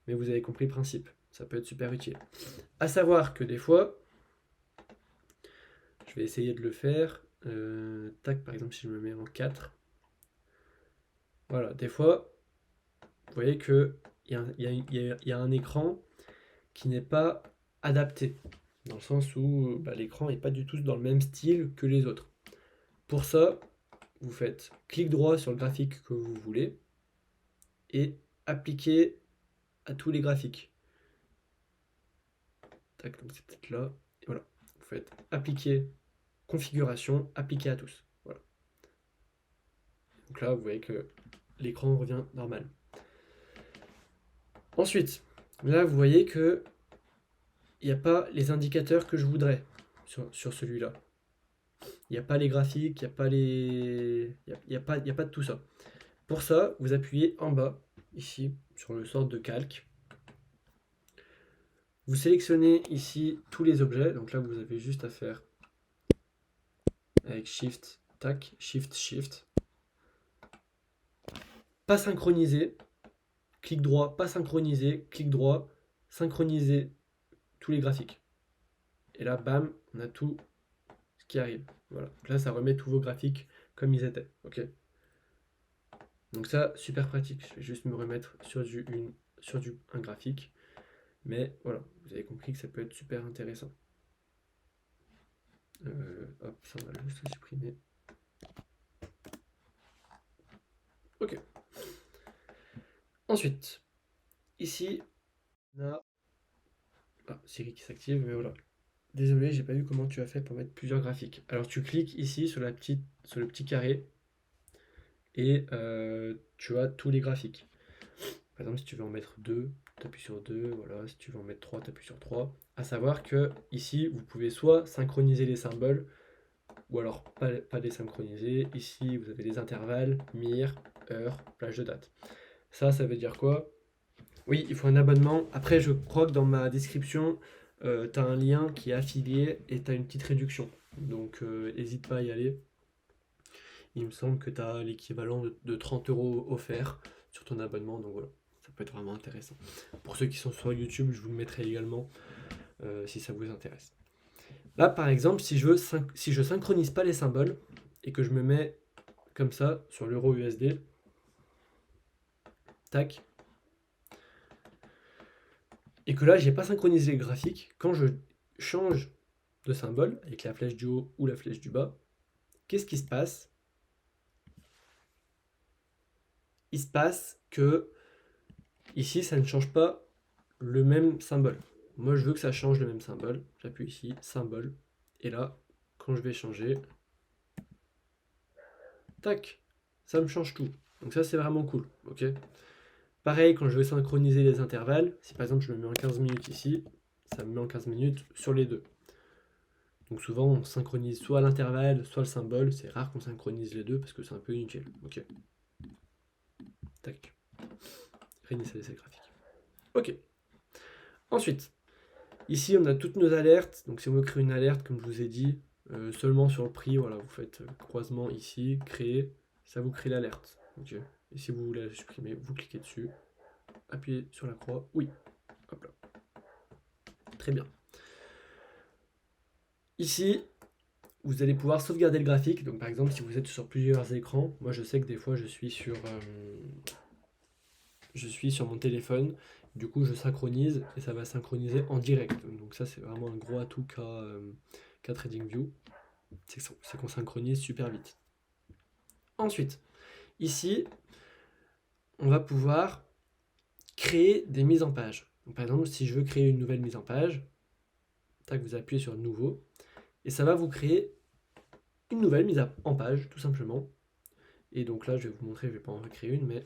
mais vous avez compris le principe. Ça peut être super utile. À savoir que des fois, je vais essayer de le faire. Tac, par exemple, si je me mets en 4. Voilà, des fois, vous voyez qu'il y a un écran qui n'est pas adapté. Dans le sens où l'écran n'est pas du tout dans le même style que les autres. Pour ça, vous faites clic droit sur le graphique que vous voulez et appliquer à tous les graphiques. Tac, donc c'est peut-être là. Et voilà. Vous faites appliquer, configuration, appliquer à tous. Voilà. Donc là, vous voyez que l'écran revient normal. Ensuite, là, vous voyez que il n'y a pas les indicateurs que je voudrais sur celui-là. Il n'y a pas les graphiques, il n'y a pas les. Il y a pas de tout ça. Pour ça, vous appuyez en bas, ici, sur le sort de calque. Vous sélectionnez ici tous les objets. Donc là, vous avez juste à faire avec Shift, tac, Shift, Shift. Pas synchronisé. Clic droit, pas synchronisé. Clic droit, synchroniser tous les graphiques. Et là, bam, on a tout ce qui arrive. Voilà. Donc là, ça remet tous vos graphiques comme ils étaient. Ok. Donc ça, super pratique. Je vais juste me remettre sur un graphique. Mais voilà, vous avez compris que ça peut être super intéressant. Hop, ça on va juste le supprimer. Ok. Ensuite, ici, on a Siri qui s'active, mais voilà. Désolé, j'ai pas vu comment tu as fait pour mettre plusieurs graphiques. Alors tu cliques ici sur le petit carré et tu as tous les graphiques. Par exemple, si tu veux en mettre 2, tu appuies sur 2, voilà. Si tu veux en mettre 3, tu appuies sur 3. À savoir que ici, vous pouvez soit synchroniser les symboles, ou alors pas les synchroniser. Ici, vous avez les intervalles, mir, heure, plage de date. Ça veut dire quoi? Oui, il faut un abonnement. Après, je crois que dans ma description, tu as un lien qui est affilié et tu as une petite réduction. Donc, n'hésite pas à y aller. Il me semble que tu as l'équivalent de 30 € offert sur ton abonnement. Donc voilà, ça peut être vraiment intéressant. Pour ceux qui sont sur YouTube, je vous le mettrai également si ça vous intéresse. Là, par exemple, si je synchronise pas les symboles et que je me mets comme ça sur l'euro USD, tac, et que là, j'ai pas synchronisé les graphiques, quand je change de symbole avec la flèche du haut ou la flèche du bas, qu'est-ce qui se passe? Il se passe que ici, ça ne change pas le même symbole. Moi, je veux que ça change le même symbole. J'appuie ici, symbole. Et là, quand je vais changer, tac, ça me change tout. Donc ça, c'est vraiment cool. Ok. Pareil, quand je vais synchroniser les intervalles, si par exemple je me mets en 15 minutes ici, ça me met en 15 minutes sur les deux. Donc souvent, on synchronise soit l'intervalle, soit le symbole. C'est rare qu'on synchronise les deux parce que c'est un peu inutile. Ok. Tac. Réinitialiser le graphique. Ok. Ensuite, ici, on a toutes nos alertes. Donc si on veut créer une alerte, comme je vous ai dit, seulement sur le prix, voilà, vous faites croisement ici, créer, ça vous crée l'alerte. Ok. Et si vous voulez la supprimer, vous cliquez dessus, appuyez sur la croix, oui. Hop là. Très bien. Ici, vous allez pouvoir sauvegarder le graphique. Donc par exemple, si vous êtes sur plusieurs écrans, moi je sais que des fois je suis sur mon téléphone. Du coup, je synchronise et ça va synchroniser en direct. Donc ça, c'est vraiment un gros atout qu'a TradingView. C'est qu'on synchronise super vite. Ensuite, ici, on va pouvoir créer des mises en page. Donc, par exemple, si je veux créer une nouvelle mise en page, tac, vous appuyez sur Nouveau, et ça va vous créer une nouvelle mise en page, tout simplement. Et donc là, je vais vous montrer, je ne vais pas en recréer une, mais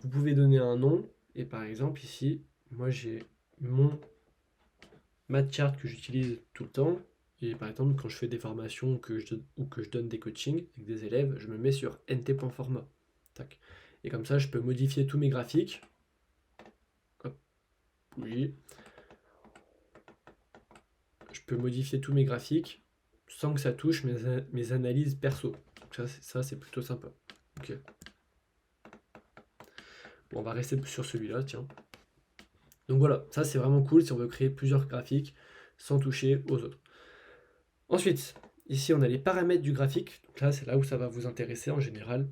vous pouvez donner un nom. Et par exemple, ici, moi j'ai ma chart que j'utilise tout le temps. Et par exemple, quand je fais des formations ou que je donne des coachings avec des élèves, je me mets sur nt.format. Tac. Et comme ça, je peux modifier tous mes graphiques. Hop. Oui. Je peux modifier tous mes graphiques sans que ça touche mes analyses perso. Donc ça c'est plutôt sympa. Ok. Bon, on va rester sur celui-là, tiens. Donc voilà, ça c'est vraiment cool si on veut créer plusieurs graphiques sans toucher aux autres. Ensuite, ici on a les paramètres du graphique. Donc là, c'est là où ça va vous intéresser en général.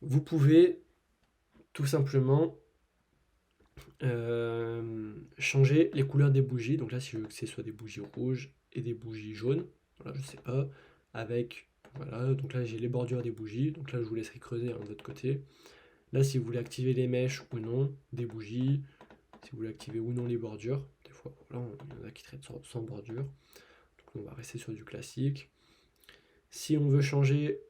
Vous pouvez tout simplement changer les couleurs des bougies. Donc là, si je veux que ce soit des bougies rouges et des bougies jaunes, voilà, je sais pas, avec, voilà, donc là j'ai les bordures des bougies. Donc là, je vous laisserai creuser de votre côté. Là, si vous voulez activer les mèches ou non des bougies, si vous voulez activer ou non les bordures, des fois, voilà, il y en a qui traitent sans bordure. Donc on va rester sur du classique. Si on veut changer,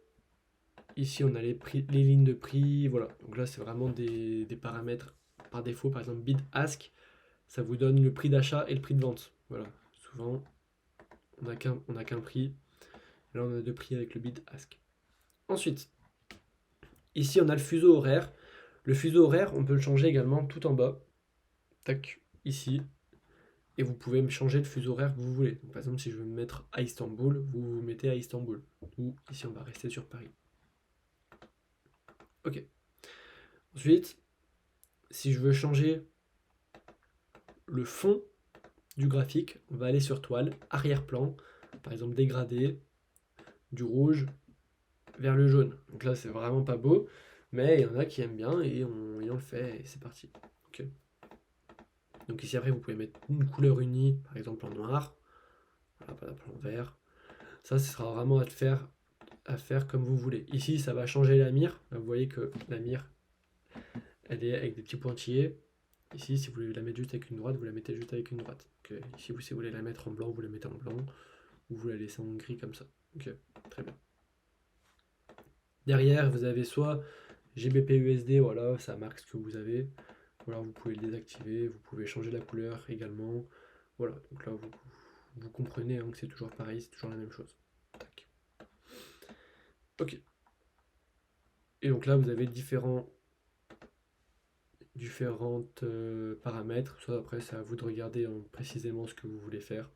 ici on a les lignes de prix, voilà. Donc là, c'est vraiment des paramètres par défaut. Par exemple, bid ask, ça vous donne le prix d'achat et le prix de vente. Voilà. Souvent, on n'a qu'un prix. Là, on a 2 prix avec le bid ask. Ensuite, ici, on a le fuseau horaire. Le fuseau horaire, on peut le changer également tout en bas. Tac, ici. Et vous pouvez me changer le fuseau horaire que vous voulez. Donc, par exemple, si je veux me mettre à Istanbul, vous vous mettez à Istanbul. Ou ici, on va rester sur Paris. Ok. Ensuite, si je veux changer le fond du graphique, on va aller sur toile, arrière-plan, par exemple dégradé, du rouge vers le jaune. Donc là, c'est vraiment pas beau, mais il y en a qui aiment bien et on le fait et c'est parti. Okay. Donc ici, après, vous pouvez mettre une couleur unie, par exemple en noir, voilà, par exemple en vert. Ça, ce sera vraiment à faire comme vous voulez. Ici, ça va changer la mire. Là, vous voyez que la mire, elle est avec des petits pointillés. Ici, si vous voulez la mettre juste avec une droite, vous la mettez juste avec une droite. Okay. Ici, si vous voulez la mettre en blanc, vous la mettez en blanc. Ou vous la laissez en gris comme ça. Ok, très bien. Derrière, vous avez soit GBP/USD, voilà, ça marque ce que vous avez. Ou alors vous pouvez le désactiver, vous pouvez changer la couleur également. Voilà, donc là, vous comprenez hein, que c'est toujours pareil, c'est toujours la même chose. Tac. Ok. Et donc là, vous avez différentes paramètres. Soit après, c'est à vous de regarder précisément ce que vous voulez faire.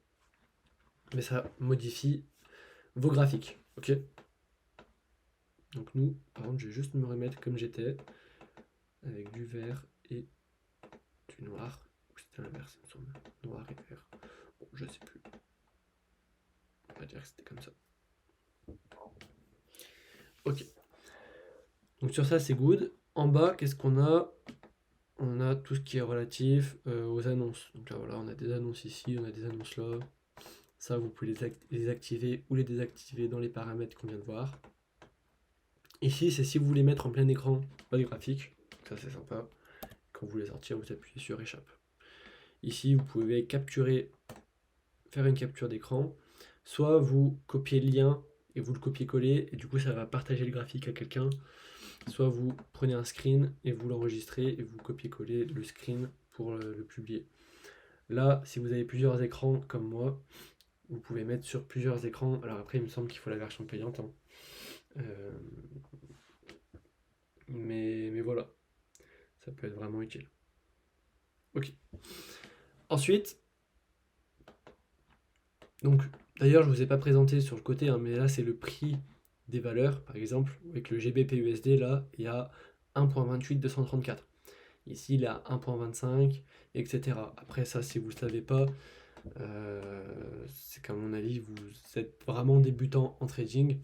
Mais ça modifie vos graphiques. Ok. Donc nous, par contre, je vais juste me remettre comme j'étais, avec du vert et du noir. C'était l'inverse, il me semble. Noir et vert. Bon, je sais plus. On va dire que c'était comme ça. Ok. Donc sur ça, c'est good. En bas, qu'est-ce qu'on a? On a tout ce qui est relatif aux annonces. Donc là, voilà, on a des annonces ici, on a des annonces là. Ça, vous pouvez les activer ou les désactiver dans les paramètres qu'on vient de voir. Ici, c'est si vous voulez mettre en plein écran votre graphique. Ça, c'est sympa. Quand vous voulez sortir, vous appuyez sur échappe. Ici, vous pouvez faire une capture d'écran. Soit vous copiez le lien et vous le copiez-coller, et du coup, ça va partager le graphique à quelqu'un. Soit vous prenez un screen et vous l'enregistrez et vous copiez-coller le screen pour le publier. Là, si vous avez plusieurs écrans comme moi, vous pouvez mettre sur plusieurs écrans. Alors après, il me semble qu'il faut la version payante. Hein. Mais voilà, ça peut être vraiment utile. Ok. Ensuite, donc d'ailleurs, je ne vous ai pas présenté sur le côté, hein, mais là, c'est le prix des valeurs. Par exemple, avec le GBP/USD, là, il y a 1.28234. Ici, il est à 1.25, etc. Après, ça, si vous ne le savez pas, c'est qu'à mon avis, vous êtes vraiment débutant en trading.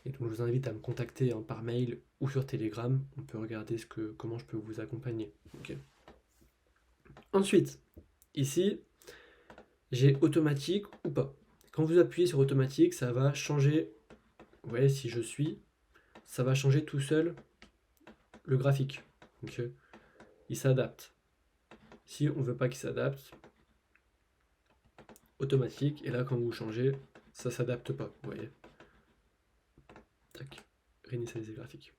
Et donc, je vous invite à me contacter hein, par mail ou sur Telegram. On peut regarder comment je peux vous accompagner. Okay. Ensuite, ici, j'ai automatique ou pas. Quand vous appuyez sur automatique, ça va changer. Vous voyez, si je suis, ça va changer tout seul le graphique. Donc, il s'adapte. Si on ne veut pas qu'il s'adapte, automatique. Et là, quand vous changez, ça s'adapte pas. Vous voyez. Tac. Réinitialiser graphique.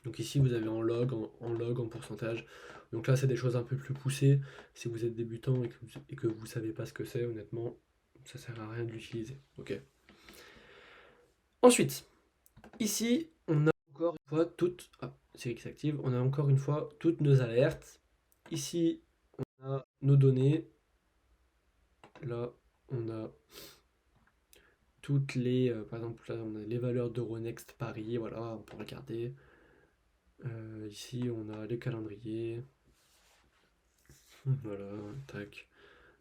Donc ici, vous avez en log, en pourcentage. Donc là, c'est des choses un peu plus poussées. Si vous êtes débutant et que vous ne savez pas ce que c'est, honnêtement, ça sert à rien de l'utiliser. Ok. Ensuite, ici, on a encore une fois toutes. Ah, série qui s'active. On a encore une fois toutes nos alertes. Ici, on a nos données. Là, on a toutes les. Par exemple, là, on a les valeurs d'Euronext Paris. Voilà, on peut regarder. Ici, on a les calendriers. Voilà, tac.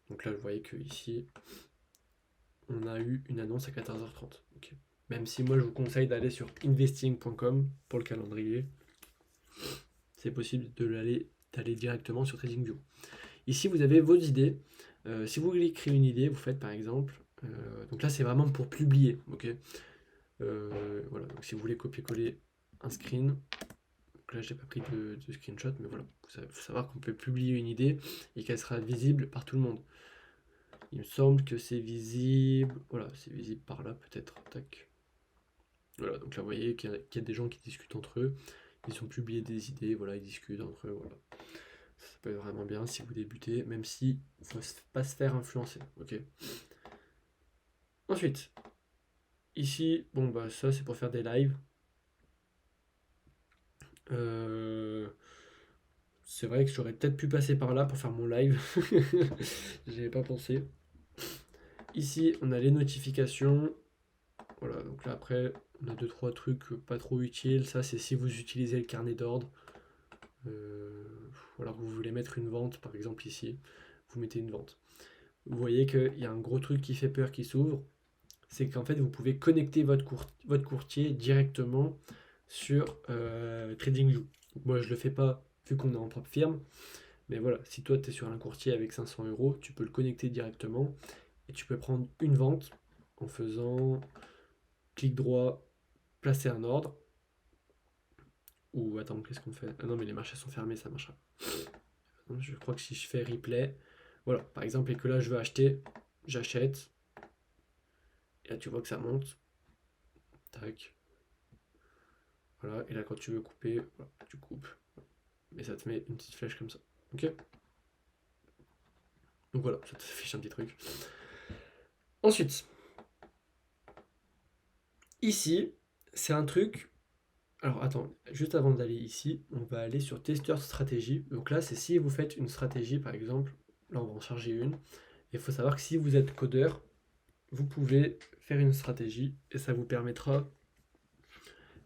Donc là, vous voyez que ici, on a eu une annonce à 14h30. Okay. Même si moi, je vous conseille d'aller sur investing.com pour le calendrier. C'est possible d'aller directement sur TradingView. Ici, vous avez vos idées. Si vous voulez créer une idée, vous faites par exemple. Donc là, c'est vraiment pour publier. Okay. Voilà. Donc si vous voulez copier-coller un screen. Donc là, j'ai pas pris de screenshot, mais voilà. Il faut savoir qu'on peut publier une idée et qu'elle sera visible par tout le monde. Il me semble que c'est visible. Voilà, c'est visible par là peut-être. Tac. Voilà, donc là vous voyez qu'il y a des gens qui discutent entre eux. Ils ont publié des idées, voilà, ils discutent entre eux, voilà. Ça peut être vraiment bien si vous débutez, même si il ne faut pas se faire influencer. Ok. Ensuite, ici, bon bah ça c'est pour faire des lives. C'est vrai que j'aurais peut-être pu passer par là pour faire mon live. J'y avais pas pensé. Ici, on a les notifications. Voilà, donc là après, on a 2-3 trucs pas trop utiles. Ça, c'est si vous utilisez le carnet d'ordre. Ou alors que vous voulez mettre une vente, par exemple ici, vous mettez une vente. Vous voyez qu'il y a un gros truc qui fait peur qui s'ouvre. C'est qu'en fait, vous pouvez connecter votre courtier directement sur TradingView. Moi, je le fais pas vu qu'on est en propre firme. Mais voilà, si toi tu es sur un courtier avec 500 euros, tu peux le connecter directement et tu peux prendre une vente en faisant clic droit, placer un ordre. Ou attends, qu'est-ce qu'on fait? Ah non, mais les marchés sont fermés, ça marchera. Je crois que si je fais replay, voilà, par exemple, et que là je veux acheter, j'achète. Et là tu vois que ça monte. Tac. Voilà, et là quand tu veux couper, voilà, tu coupes. Et ça te met une petite flèche comme ça. Ok? Donc voilà, ça t'affiche un petit truc. Ensuite, ici, c'est un truc. Alors attends, juste avant d'aller ici, on va aller sur testeur stratégie. Donc là, c'est si vous faites une stratégie, par exemple, là on va en charger une. Il faut savoir que si vous êtes codeur, vous pouvez faire une stratégie et ça vous permettra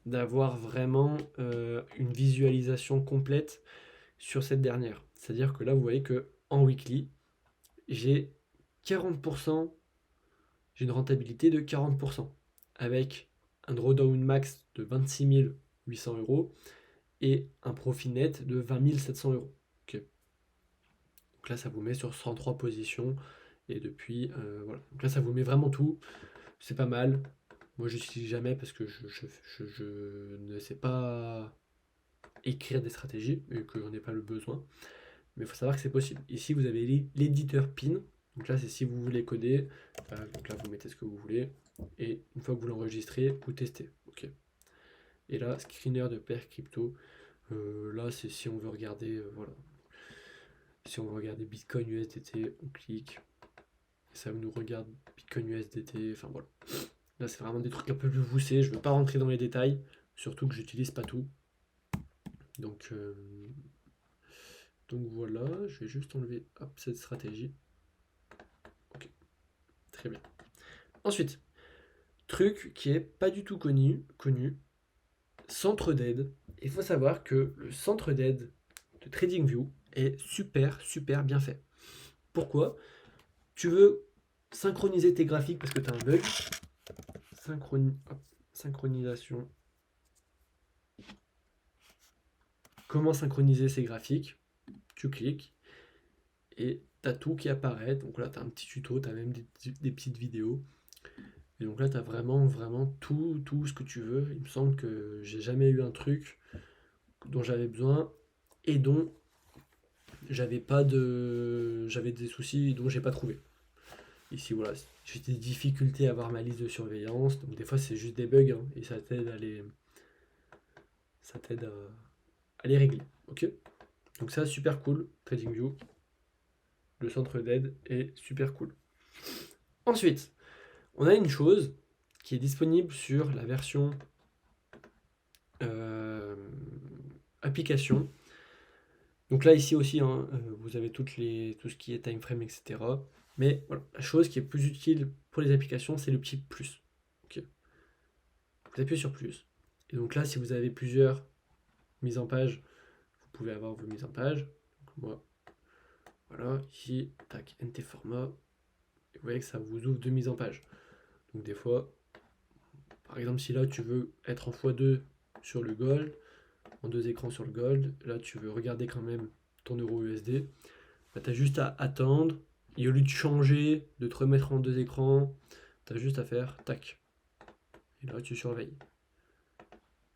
d'avoir vraiment une visualisation complète sur cette dernière. C'est-à-dire que là, vous voyez que en weekly, j'ai 40%, j'ai une rentabilité de 40% avec un drawdown max de 26 800 euros et un profit net de 20 700 euros. Okay. Donc là, ça vous met sur 103 positions et depuis, voilà. Donc là, ça vous met vraiment tout. C'est pas mal. Moi, je n'utilise jamais parce que je ne sais pas écrire des stratégies et que j'en ai pas le besoin. Mais il faut savoir que c'est possible. Ici, vous avez l'éditeur PIN. Donc là, c'est si vous voulez coder. Donc là, vous mettez ce que vous voulez. Et une fois que vous l'enregistrez, vous testez. Ok. Et là, screener de pair crypto. Là, c'est si on veut regarder, voilà. Si on veut regarder Bitcoin USDT, on clique. Et ça nous regarde Bitcoin USDT. Enfin voilà. Là, c'est vraiment des trucs un peu plus poussés. Je ne veux pas rentrer dans les détails. Surtout que j'utilise pas tout. Donc voilà, je vais juste enlever hop, cette stratégie. Ok, très bien. Ensuite, truc qui est pas du tout connu, centre d'aide. Il faut savoir que le centre d'aide de TradingView est super bien fait. Pourquoi? Tu veux synchroniser tes graphiques parce que tu as un bug. Synchronisation. Comment synchroniser ces graphiques? Tu cliques et tu as tout qui apparaît. Donc là, tu as un petit tuto, tu as même des petites vidéos. Et donc là, tu as vraiment tout ce que tu veux. Il me semble que j'ai jamais eu un truc dont j'avais besoin et dont j'avais des soucis dont j'ai pas trouvé. Ici, voilà, j'ai des difficultés à avoir ma liste de surveillance. Donc des fois, c'est juste des bugs hein, et ça t'aide à les régler. Ok. Donc ça, super cool. TradingView, le centre d'aide est super cool. Ensuite, on a une chose qui est disponible sur la version application. Donc là, ici aussi, hein, vous avez tout ce qui est time frame, etc. Mais voilà, la chose qui est plus utile pour les applications, c'est le petit plus. Okay. Vous appuyez sur plus. Et donc là, si vous avez plusieurs mises en page, vous pouvez avoir vos mises en page. Donc moi, voilà, ici, tac, NT format. Et vous voyez que ça vous ouvre deux mises en page. Donc des fois, par exemple, si là tu veux être en x2 sur le gold, en deux écrans sur le gold, là tu veux regarder quand même ton euro USD, bah, tu as juste à attendre, et au lieu de changer, de te remettre en deux écrans, tu as juste à faire tac. Et là tu surveilles.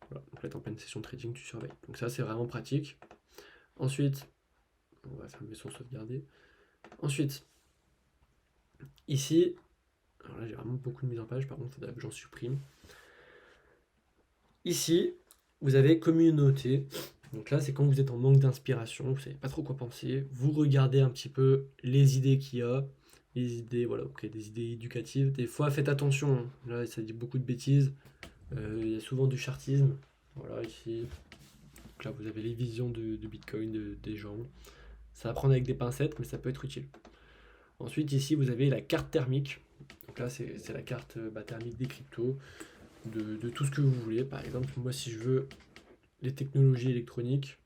Voilà, donc là tu es en pleine session de trading, tu surveilles. Donc ça c'est vraiment pratique. Ensuite, on va fermer son sauvegarder. Ensuite, ici, alors là j'ai vraiment beaucoup de mise en page, par contre il faudrait que j'en supprime. Ici, vous avez communauté. Donc là, c'est quand vous êtes en manque d'inspiration, vous savez pas trop quoi penser, vous regardez un petit peu les idées qu'il y a, les idées, voilà, ok, des idées éducatives. Des fois, faites attention, hein. Là, ça dit beaucoup de bêtises. Il y a souvent du chartisme. Voilà, ici. Donc là, vous avez les visions de Bitcoin des gens. Ça va prendre avec des pincettes, mais ça peut être utile. Ensuite, ici, vous avez la carte thermique. Donc là, c'est la carte thermique des cryptos, de tout ce que vous voulez. Par exemple, moi, si je veux les technologies électroniques,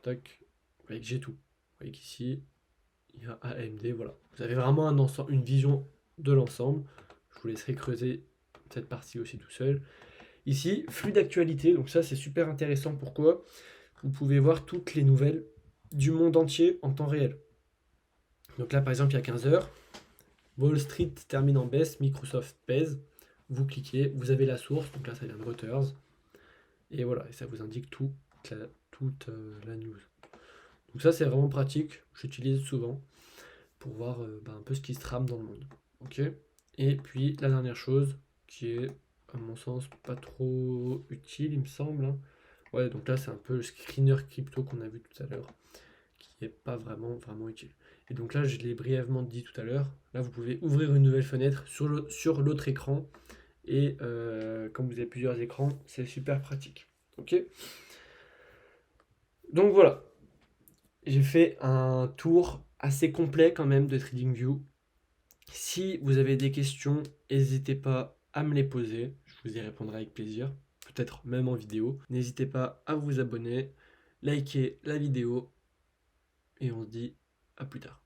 tac, vous voyez que j'ai tout. Vous voyez qu'ici, il y a AMD, voilà. Vous avez vraiment une vision de l'ensemble. Je vous laisserai creuser cette partie aussi tout seul. Ici, flux d'actualité, donc ça c'est super intéressant. Pourquoi? Vous pouvez voir toutes les nouvelles du monde entier en temps réel. Donc là, par exemple, il y a 15 heures, Wall Street termine en baisse, Microsoft pèse. Vous cliquez, vous avez la source, donc là ça vient de Reuters. Et voilà, et ça vous indique toute la news. Donc ça c'est vraiment pratique, j'utilise souvent pour voir un peu ce qui se trame dans le monde. Ok. Et puis la dernière chose, qui est à mon sens pas trop utile, il me semble, hein. Ouais, donc là c'est un peu le screener crypto qu'on a vu tout à l'heure, qui n'est pas vraiment utile. Et donc là, je l'ai brièvement dit tout à l'heure, là vous pouvez ouvrir une nouvelle fenêtre sur l'autre écran, et quand vous avez plusieurs écrans, c'est super pratique. Ok. Donc voilà, j'ai fait un tour assez complet quand même de TradingView. Si vous avez des questions, n'hésitez pas à me les poser, je vous y répondrai avec plaisir, peut-être même en vidéo. N'hésitez pas à vous abonner, liker la vidéo, et on se dit à plus tard.